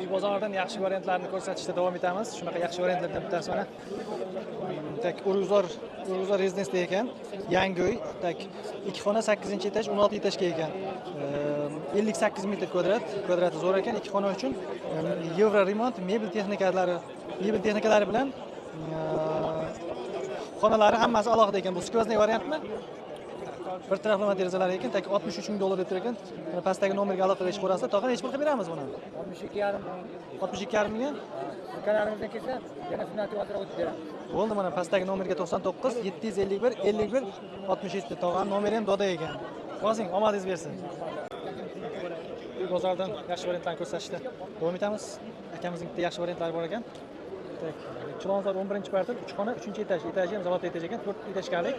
Uy bozoridan yaxshi variantlarni ko'rsatishda davom etamiz. Shunaqa yaxshi variantlardan bittasi mana. Tak Urug'zor rezidensiya ekan. Yangi uy, tak 2 xona 8-etaj, 16 etajga ekan. 58 metr kvadrati zo'r ekan. 2 xona uchun yevro remont, mebel texnikalari bilan xonalari hammasi alohida ekan. Bu skvozniy variantmi? Bir taraflama derazalar ekan, tak 63 ming dollar deb tur ekan. Mana pastdagi nomerga aloqa qilib ko'rasiz. To'g'ri, necha pul qilib beramiz buni? 62,5 mingga. Kanalimizdan kelsa, yana sunnati hozir o'tib beramiz. Bo'ldi, mana pastdagi nomerga 99 751 51 67 tog'am nomeri ham doda ekan. Bosing, omadingiz bersin. Uy bozordan yaxshi variantlarni ko'rsatishda davom etamiz. Akamizning bitta yaxshi variantlari bor ekan. Tak, Chilonzor 11-kvartal, 3 xona, 3-etaj, etaji ham zavod etaj ekan, 4 etajkalik.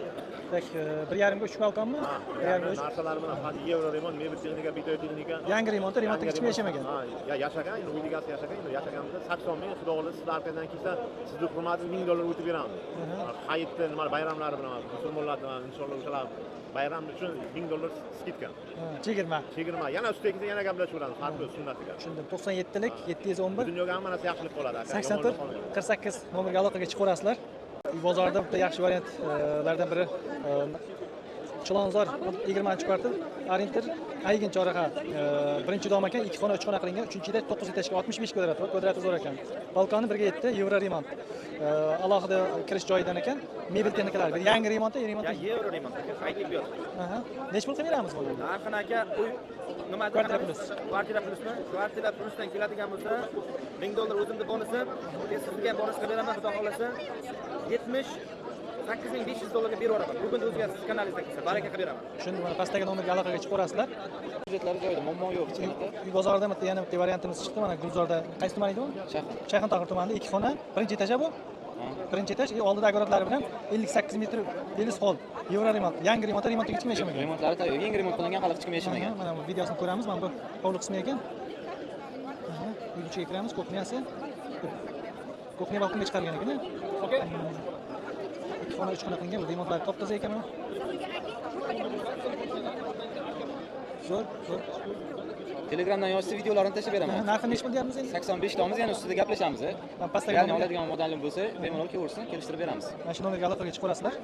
Tak, 1,5 ga 3 balkonmi? 1,5 ga 3. Narsalar bilan hali yevro remont, mebel texnika, bitta texnika. Yangi remontda hech kim yashamagan. Ha, yashagan, endi uyligasi yashaganimizda 80 ming, xudo xohlasa siz arqadan kelsa, sizni hurmatingiz 1000 dollar o'tib beramiz. Hayitni, nima bayramlari bilan, musulmonlar bilan inshaalloh o'shalar bayram uchun 1000 dollar skidka. Chegirma. Yana ustiga kelsa yana gaplashamiz, farqi sunnatiga. Tushundim. 97lik 711 dunyoga hammasi yaxshilik qoladi. 84 48 nomerga aloqaga chiqaverasizlar. Uy bozorida bitta yaxshi variantlardan biri Chilonzor 20-kvartal, Arinter, Aygin choraqa, birinchi dom ekan, 2 xona 3 xona qilingan, 3-etaj 9 etajga 65 kvadrati zo'r ekan. Balkoni 1 ga 7, yevro remont. Alohida kirish joyidan ekan, mebel texnikalari. Yangi remontda, Yevro remont aka, qaytib berdi. Necha pul qilib beramiz buni? Narxini aka, uy nima Kvartira plus. Kvartira plusmi? Kvartira plusdan keladigan bo'lsa, 1000 dollar o'zimda bonusi, sizga bonus qilib beraman, xudo xolasa 78,500 dollarga berib yuboraman. Bugun o'zga siz kanalingizda kelsa, baraka qilib beraman. Shunda mana pastdagi nomerga aloqaga chiqaverasizlar. Hujjatlari joyida, muammo yo'q. Uy bozorida yana bitta variantimiz chiqdi. Mana Gulzorda qaysi tuman edi bu? Shayxontohur tumanida 2 xona, 1-etaj bu. 1-etaj, oldida agoratlari bilan 58 metr denis hol. Yevro remont. Yangi remontga hech kim yashamagan. Remontlari tayyor, yangi remont qilingan, hali hech kim yashamagan. Mana bu videosini ko'ramiz. Mana bu hovli qismi ekan. Uy ichiga kiramiz, kuxnyasi. Kuxnya balkonga chiqargan ekan. Okey. 2 xona 3 xona qilingan, bu remontlari top-toza ekan. Zo'r. Telegramdan yozsa videolarini tashlab beraman. Narxini necha pul deyapmiz endi? 85 tamiz, yana ustida gaplashamiz. Pastdagi Ya'ni oladigan modelim bo'lsa, bemalol kelishtirib beramiz. Mana shu nomerga aloqaga chiqaverasizlar.